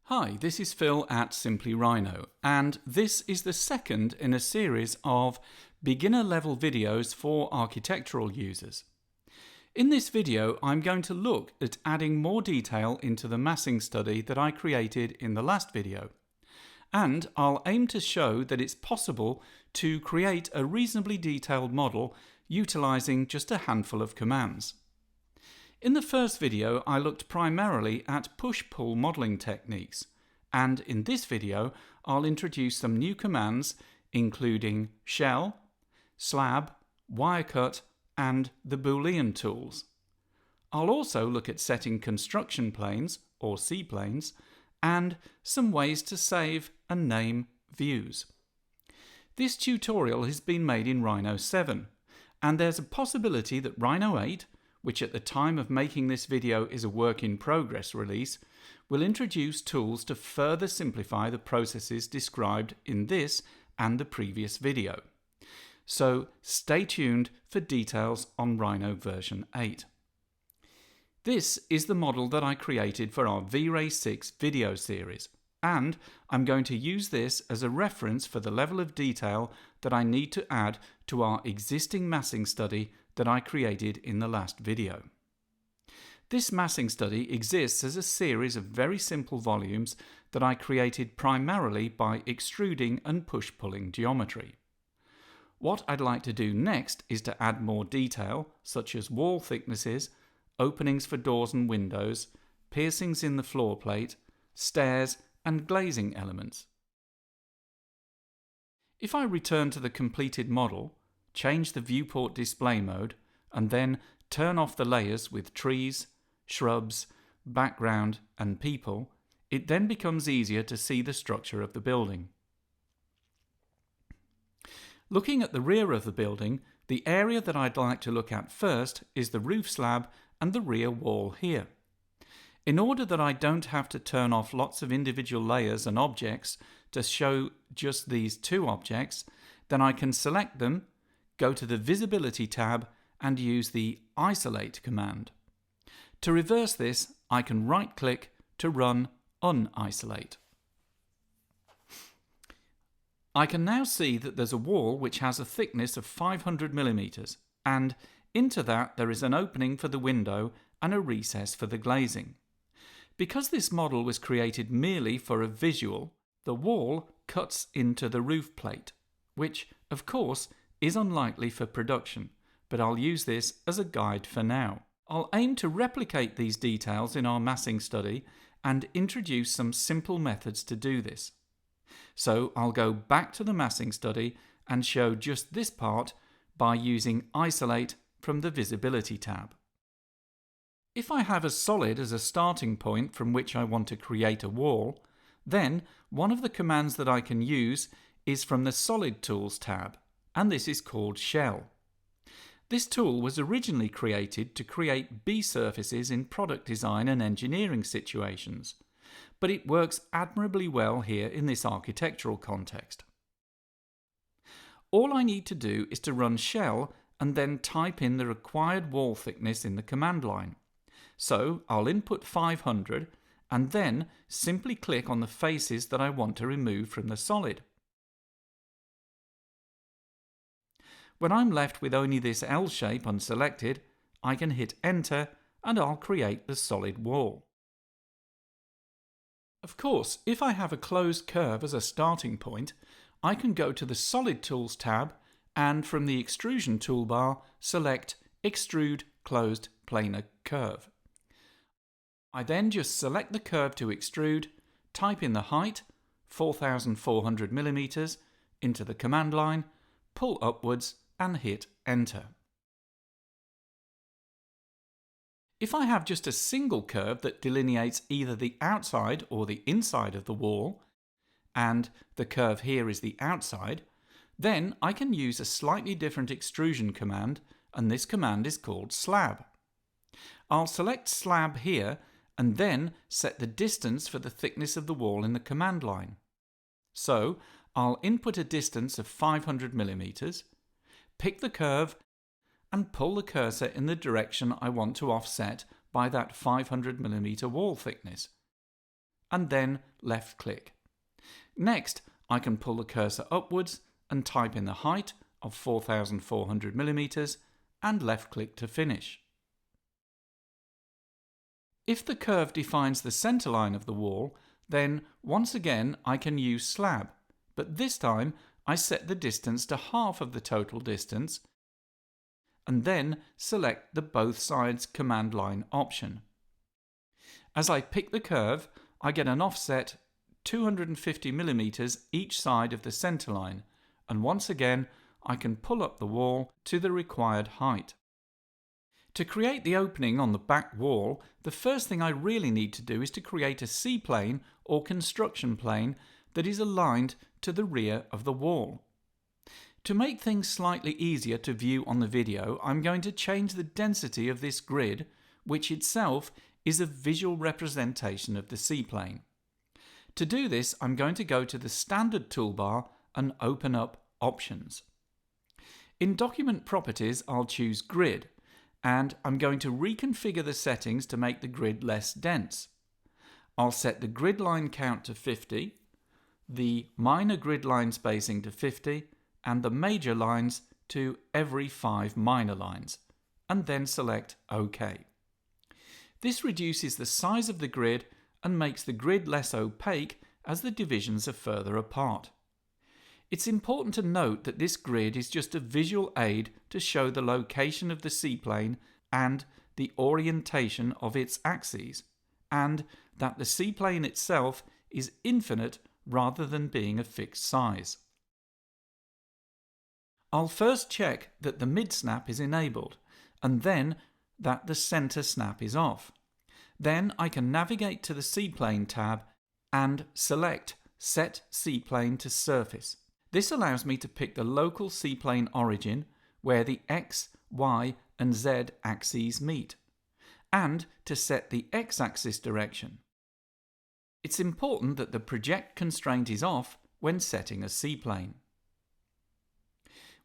Hi, this is Phil at Simply Rhino, and this is the second in a series of beginner level videos for architectural users. In this video, I'm going to look at adding more detail into the massing study that I created in the last video. And I'll aim to show that it's possible to create a reasonably detailed model utilizing just a handful of commands. In the first video, I looked primarily at push-pull modeling techniques, and in this video, I'll introduce some new commands including shell, slab, wirecut, and the Boolean tools. I'll also look at setting construction planes, or C-planes, and some ways to save and name views. This tutorial has been made in Rhino 7, and there's a possibility that Rhino 8, which at the time of making this video is a work in progress release, will introduce tools to further simplify the processes described in this and the previous video. So stay tuned for details on Rhino version 8. This is the model that I created for our V-Ray 6 video series, and I'm going to use this as a reference for the level of detail that I need to add to our existing massing study that I created in the last video. This massing study exists as a series of very simple volumes that I created primarily by extruding and push-pulling geometry. What I'd like to do next is to add more detail, such as wall thicknesses, openings for doors and windows, piercings in the floor plate, stairs, and glazing elements. If I return to the completed model, change the viewport display mode, and then turn off the layers with trees, shrubs, background, and people, it then becomes easier to see the structure of the building. Looking at the rear of the building, the area that I'd like to look at first is the roof slab and the rear wall here. In order that I don't have to turn off lots of individual layers and objects to show just these two objects, then I can select them, go to the Visibility tab, and use the Isolate command. To reverse this, I can right-click to run Unisolate. I can now see that there's a wall which has a thickness of 500 mm, and into that there is an opening for the window and a recess for the glazing. Because this model was created merely for a visual, the wall cuts into the roof plate, which, of course, is unlikely for production, but I'll use this as a guide for now. I'll aim to replicate these details in our massing study and introduce some simple methods to do this. So I'll go back to the massing study and show just this part by using Isolate from the Visibility tab. If I have a solid as a starting point from which I want to create a wall, then one of the commands that I can use is from the Solid Tools tab, and this is called Shell. This tool was originally created to create B-surfaces in product design and engineering situations, but it works admirably well here in this architectural context. All I need to do is to run shell and then type in the required wall thickness in the command line. So I'll input 500 and then simply click on the faces that I want to remove from the solid. When I'm left with only this L shape unselected, I can hit Enter and I'll create the solid wall. Of course, if I have a closed curve as a starting point, I can go to the Solid Tools tab and from the Extrusion toolbar select Extrude Closed Planar Curve. I then just select the curve to extrude, type in the height, 4,400 mm, into the command line, pull upwards and hit Enter. If I have just a single curve that delineates either the outside or the inside of the wall, and the curve here is the outside, then I can use a slightly different extrusion command, and this command is called slab. I'll select slab here and then set the distance for the thickness of the wall in the command line. So I'll input a distance of 500 mm, pick the curve and pull the cursor in the direction I want to offset by that 500 mm wall thickness. and then left click. Next, I can pull the cursor upwards and type in the height of 4,400 millimeters and left click to finish. If the curve defines the center line of the wall, then once again I can use slab, but this time I set the distance to half of the total distance and then select the both sides command line option. As I pick the curve, I get an offset 250 millimeters each side of the center line, and once again I can pull up the wall to the required height. To create the opening on the back wall, the first thing I really need to do is to create a C-plane or construction plane that is aligned to the rear of the wall. To make things slightly easier to view on the video, I'm going to change the density of this grid, which itself is a visual representation of the C-plane. To do this, I'm going to go to the Standard toolbar and open up Options. In Document Properties, I'll choose Grid, and I'm going to reconfigure the settings to make the grid less dense. I'll set the grid line count to 50, the minor grid line spacing to 50, and the major lines to every 5 minor lines, and then select OK. This reduces the size of the grid and makes the grid less opaque as the divisions are further apart. It's important to note that this grid is just a visual aid to show the location of the C-plane and the orientation of its axes, and that the C-plane itself is infinite rather than being a fixed size. I'll first check that the mid-snap is enabled, and then that the center snap is off. Then I can navigate to the C-plane tab and select Set C-plane to Surface. This allows me to pick the local C-plane origin where the X, Y and Z axes meet, and to set the X-axis direction. It's important that the project constraint is off when setting a C-plane.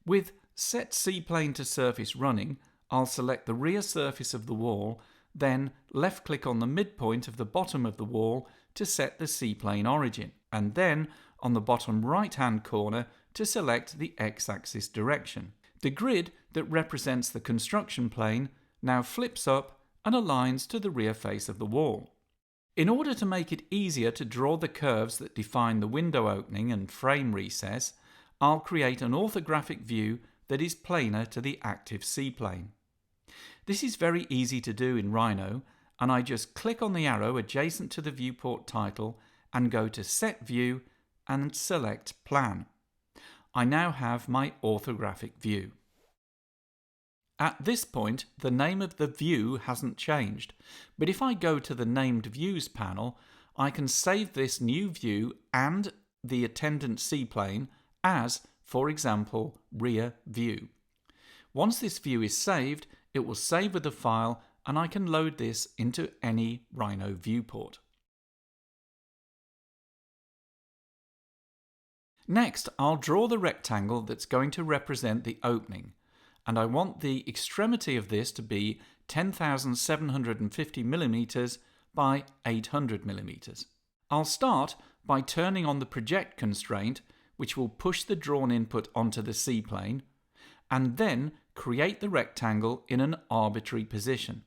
With Set C-plane to Surface running, I'll select the rear surface of the wall, then left-click on the midpoint of the bottom of the wall to set the C-plane origin, and then on the bottom right-hand corner to select the X-axis direction. The grid that represents the construction plane now flips up and aligns to the rear face of the wall. In order to make it easier to draw the curves that define the window opening and frame recess, I'll create an orthographic view that is planar to the active C-plane. This is very easy to do in Rhino, and I just click on the arrow adjacent to the viewport title and go to Set View and select Plan. I now have my orthographic view. At this point, the name of the view hasn't changed, but if I go to the Named Views panel, I can save this new view and the attendant C-plane as, for example, Rear View. Once this view is saved, it will save with the file and I can load this into any Rhino viewport. Next, I'll draw the rectangle that's going to represent the opening, and I want the extremity of this to be 10,750 millimeters by 800 millimeters. I'll start by turning on the project constraint, which will push the drawn input onto the C-plane, and then create the rectangle in an arbitrary position.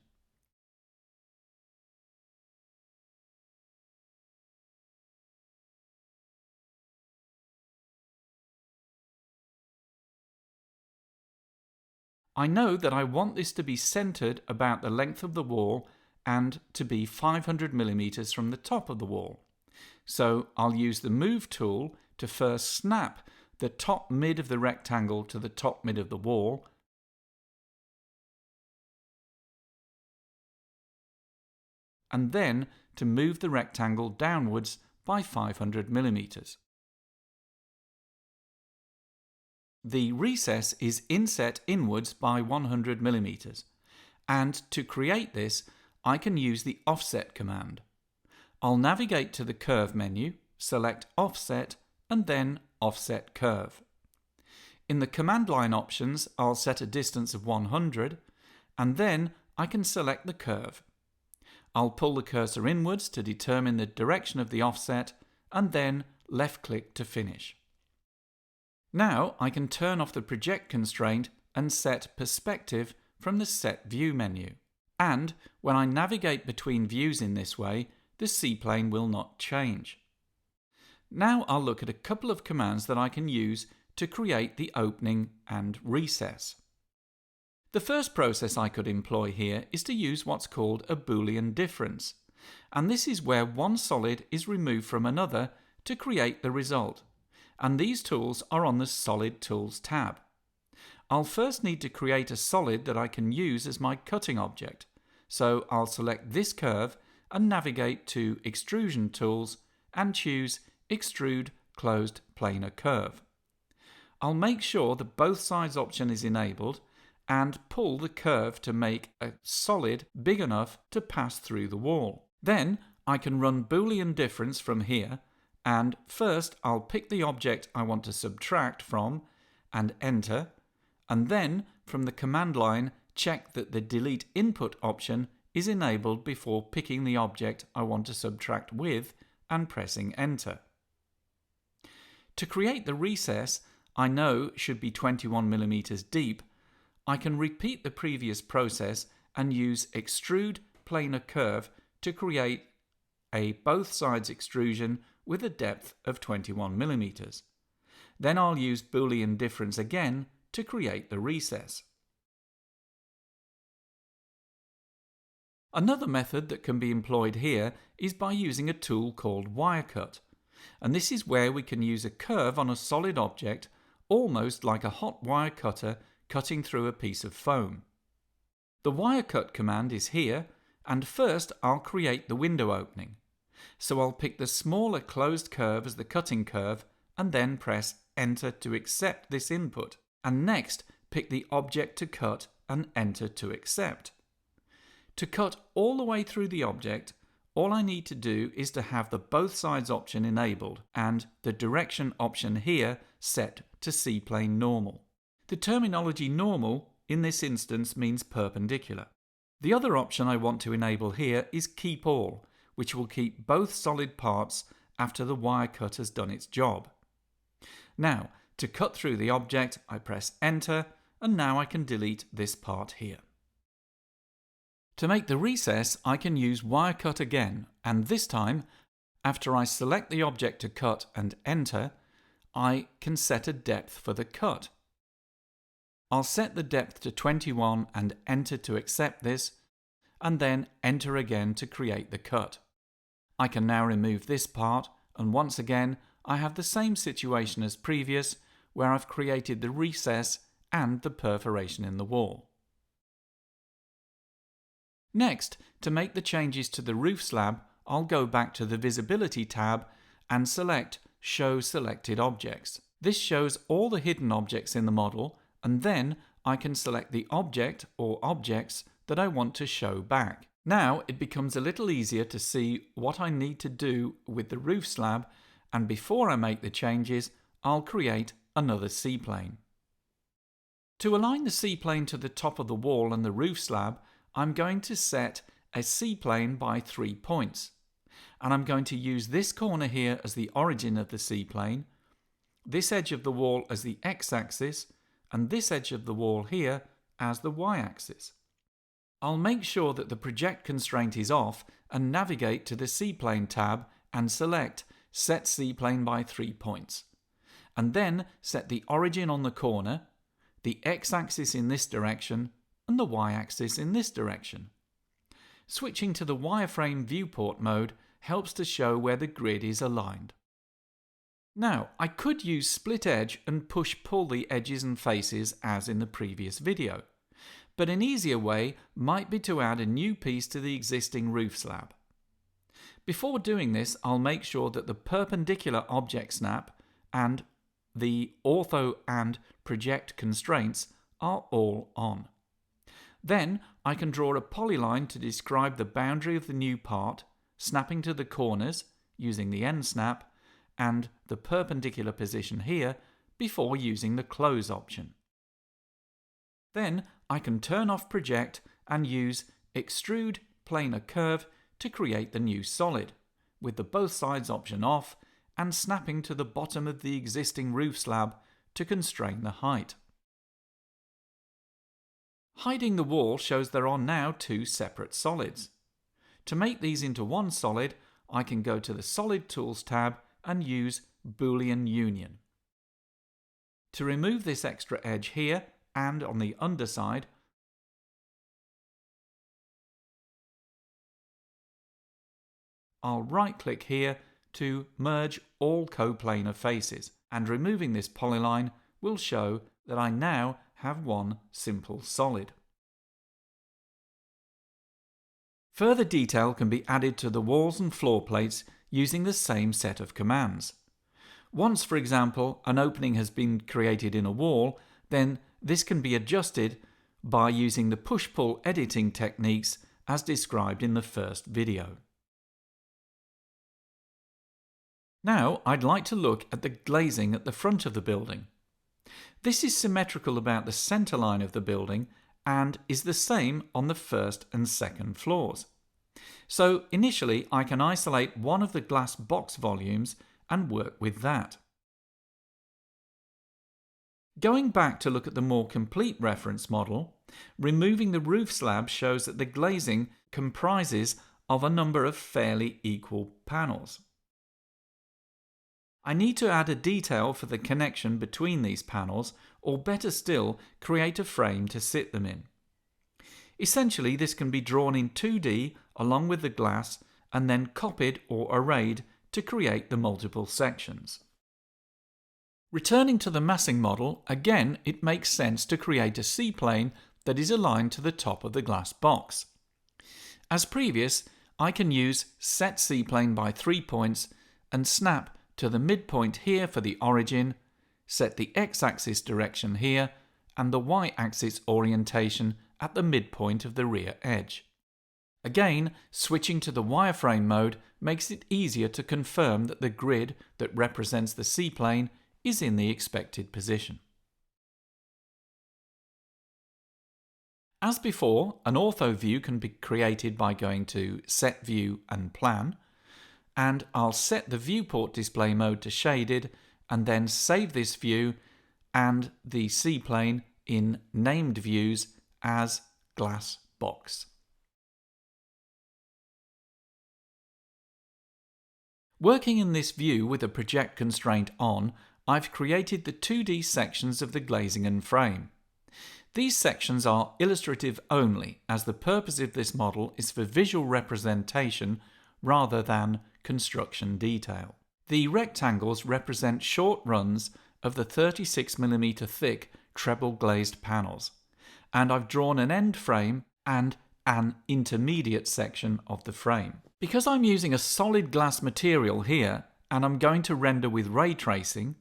I know that I want this to be centered about the length of the wall and to be 500 millimeters from the top of the wall. So I'll use the Move tool to first snap the top mid of the rectangle to the top mid of the wall, and then to move the rectangle downwards by 500 millimeters. The recess is inset inwards by 100 millimeters, and to create this I can use the Offset command. I'll navigate to the Curve menu, select Offset and then Offset Curve. In the command line options I'll set a distance of 100 and then I can select the curve. I'll pull the cursor inwards to determine the direction of the offset and then left-click to finish. Now I can turn off the project constraint and set perspective from the Set View menu. And when I navigate between views in this way, the C-plane will not change. Now I'll look at a couple of commands that I can use to create the opening and recess. The first process I could employ here is to use what's called a Boolean difference, and this is where one solid is removed from another to create the result, and these tools are on the Solid Tools tab. I'll first need to create a solid that I can use as my cutting object, so I'll select this curve and navigate to Extrusion Tools and choose Extrude Closed Planar Curve. I'll make sure the both sides option is enabled and pull the curve to make a solid big enough to pass through the wall. Then I can run Boolean difference from here, and first I'll pick the object I want to subtract from and enter, and then from the command line check that the delete input option is enabled before picking the object I want to subtract with and pressing enter. To create the recess I know should be 21mm deep, I can repeat the previous process and use Extrude Planar Curve to create a both sides extrusion with a depth of 21mm. Then I'll use Boolean difference again to create the recess. Another method that can be employed here is by using a tool called wire cut, and this is where we can use a curve on a solid object almost like a hot wire cutter cutting through a piece of foam. The wire cut command is here, and first I'll create the window opening. So I'll pick the smaller closed curve as the cutting curve and then press enter to accept this input, and next pick the object to cut and enter to accept. To cut all the way through the object, all I need to do is to have the both sides option enabled and the direction option here set to C-plane normal. The terminology normal in this instance means perpendicular. The other option I want to enable here is keep all, which will keep both solid parts after the wire cut has done its job. Now, to cut through the object, I press enter, and now I can delete this part here. To make the recess, I can use wire cut again, and this time, after I select the object to cut and enter, I can set a depth for the cut. I'll set the depth to 21 and enter to accept this, and then enter again to create the cut. I can now remove this part, and once again I have the same situation as previous, where I've created the recess and the perforation in the wall. Next, to make the changes to the roof slab, I'll go back to the Visibility tab and select Show Selected Objects. This shows all the hidden objects in the model, and then I can select the object or objects that I want to show back. Now it becomes a little easier to see what I need to do with the roof slab, and before I make the changes, I'll create another C-plane. To align the C-plane to the top of the wall and the roof slab, I'm going to set a C-plane by 3 points. And I'm going to use this corner here as the origin of the C-plane, this edge of the wall as the x-axis, and this edge of the wall here as the y-axis. I'll make sure that the project constraint is off and navigate to the C-plane tab and select Set C-plane by 3 points. And then set the origin on the corner, the x-axis in this direction, and the y-axis in this direction. Switching to the wireframe viewport mode helps to show where the grid is aligned. Now, I could use split edge and push-pull the edges and faces as in the previous video, but an easier way might be to add a new piece to the existing roof slab. Before doing this, I'll make sure that the perpendicular object snap and the ortho and project constraints are all on. Then I can draw a polyline to describe the boundary of the new part, snapping to the corners using the end snap and the perpendicular position here before using the close option. Then I can turn off project and use Extrude Planar Curve to create the new solid, with the both sides option off and snapping to the bottom of the existing roof slab to constrain the height. Hiding the wall shows there are now two separate solids. To make these into one solid, I can go to the Solid Tools tab and use Boolean Union. To remove this extra edge here and on the underside, I'll right-click here to merge all coplanar faces, and removing this polyline will show that I now have one simple solid. Further detail can be added to the walls and floor plates using the same set of commands. Once, for example, an opening has been created in a wall, then this can be adjusted by using the push-pull editing techniques as described in the first video. Now I'd like to look at the glazing at the front of the building. This is symmetrical about the centre line of the building and is the same on the first and second floors. So initially I can isolate one of the glass box volumes and work with that. Going back to look at the more complete reference model, removing the roof slab shows that the glazing comprises of a number of fairly equal panels. I need to add a detail for the connection between these panels, or better still, create a frame to sit them in. Essentially, this can be drawn in 2D along with the glass and then copied or arrayed to create the multiple sections. Returning to the massing model, again it makes sense to create a C-plane that is aligned to the top of the glass box. As previous, I can use Set C-plane by 3 points and snap to the midpoint here for the origin, set the x-axis direction here and the y-axis orientation at the midpoint of the rear edge. Again, switching to the wireframe mode makes it easier to confirm that the grid that represents the C-plane is in the expected position. As before, an ortho view can be created by going to Set View and Plan, and I'll set the viewport display mode to shaded and then save this view and the C-plane in named views as glass box. Working in this view with a project constraint on, I've created the 2D sections of the glazing and frame. These sections are illustrative only, as the purpose of this model is for visual representation rather than construction detail. The rectangles represent short runs of the 36mm thick treble glazed panels, and I've drawn an end frame and an intermediate section of the frame. Because I'm using a solid glass material here and I'm going to render with ray tracing,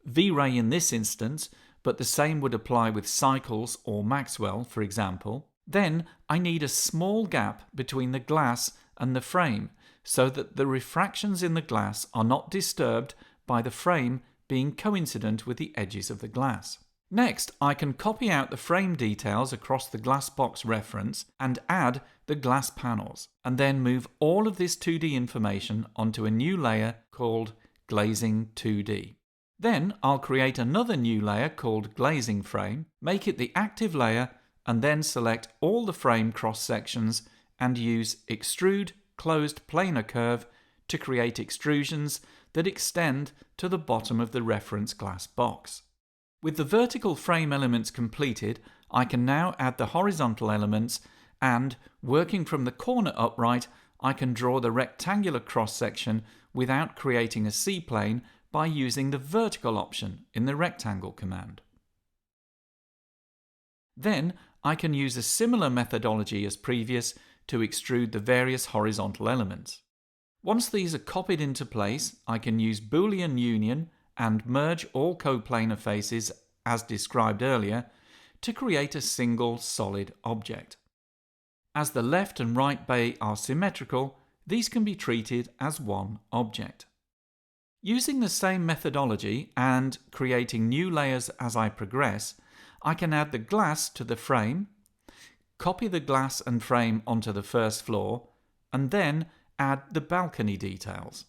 V-Ray in this instance, but the same would apply with Cycles or Maxwell, for example, then I need a small gap between the glass and the frame so that the refractions in the glass are not disturbed by the frame being coincident with the edges of the glass. Next, I can copy out the frame details across the glass box reference and add the glass panels, and then move all of this 2D information onto a new layer called Glazing 2D. Then I'll create another new layer called Glazing Frame, make it the active layer, and then select all the frame cross sections and use Extrude Closed Planar Curve to create extrusions that extend to the bottom of the reference glass box. With the vertical frame elements completed, I can now add the horizontal elements and, working from the corner upright, I can draw the rectangular cross-section without creating a C-plane by using the vertical option in the rectangle command. Then I can use a similar methodology as previous to extrude the various horizontal elements. Once these are copied into place, I can use Boolean Union and merge all coplanar faces as described earlier to create a single solid object. As the left and right bay are symmetrical, these can be treated as one object. Using the same methodology and creating new layers as I progress, I can add the glass to the frame, copy the glass and frame onto the first floor, and then add the balcony details.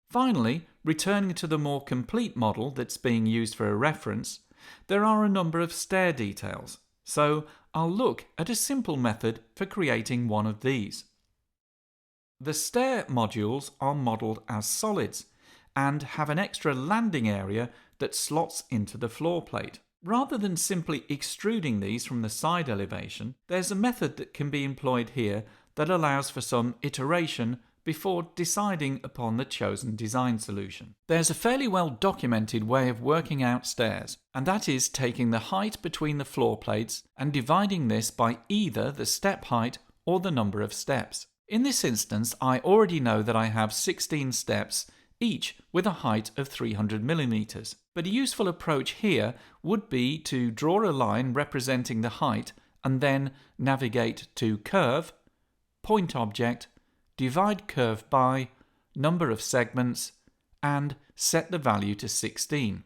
Finally, returning to the more complete model that's being used for a reference, there are a number of stair details, so I'll look at a simple method for creating one of these. The stair modules are modelled as solids and have an extra landing area that slots into the floor plate. Rather than simply extruding these from the side elevation, there's a method that can be employed here that allows for some iteration before deciding upon the chosen design solution. There's a fairly well documented way of working out stairs, and that is taking the height between the floor plates and dividing this by either the step height or the number of steps. In this instance, I already know that I have 16 steps, each with a height of 300 millimeters. But a useful approach here would be to draw a line representing the height and then navigate to Curve, Point Object, divide curve by number of segments, and set the value to 16.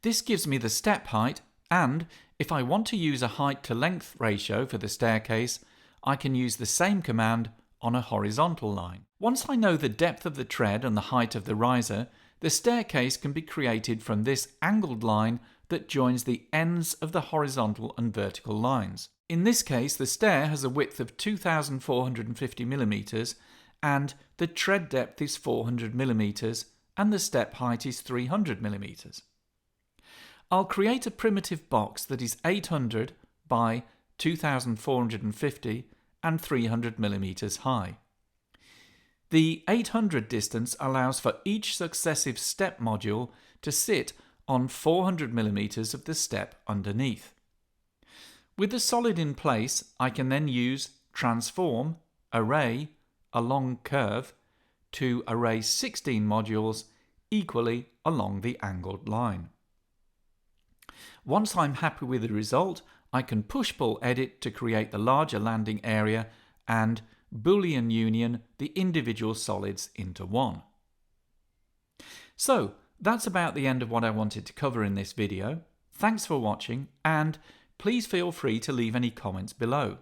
This gives me the step height, and if I want to use a height to length ratio for the staircase, I can use the same command on a horizontal line. Once I know the depth of the tread and the height of the riser, the staircase can be created from this angled line that joins the ends of the horizontal and vertical lines. In this case, the stair has a width of 2,450 millimeters and the tread depth is 400 millimeters and the step height is 300 millimeters. I'll create a primitive box that is 800 by 2,450 and 300 millimeters high. The 800 distance allows for each successive step module to sit on 400 millimeters of the step underneath. With the solid in place, I can then use Transform, Array, Along Curve to array 16 modules equally along the angled line. Once I'm happy with the result, I can push-pull edit to create the larger landing area and Boolean union the individual solids into one. So, that's about the end of what I wanted to cover in this video. Thanks for watching, and please feel free to leave any comments below.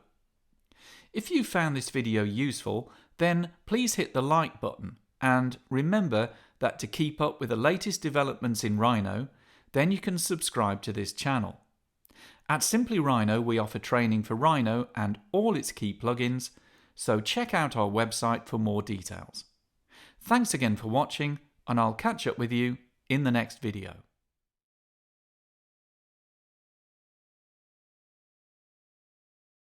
If you found this video useful, then please hit the like button, and remember that to keep up with the latest developments in Rhino, then you can subscribe to this channel. At Simply Rhino, we offer training for Rhino and all its key plugins, so check out our website for more details. Thanks again for watching, and I'll catch up with you in the next video.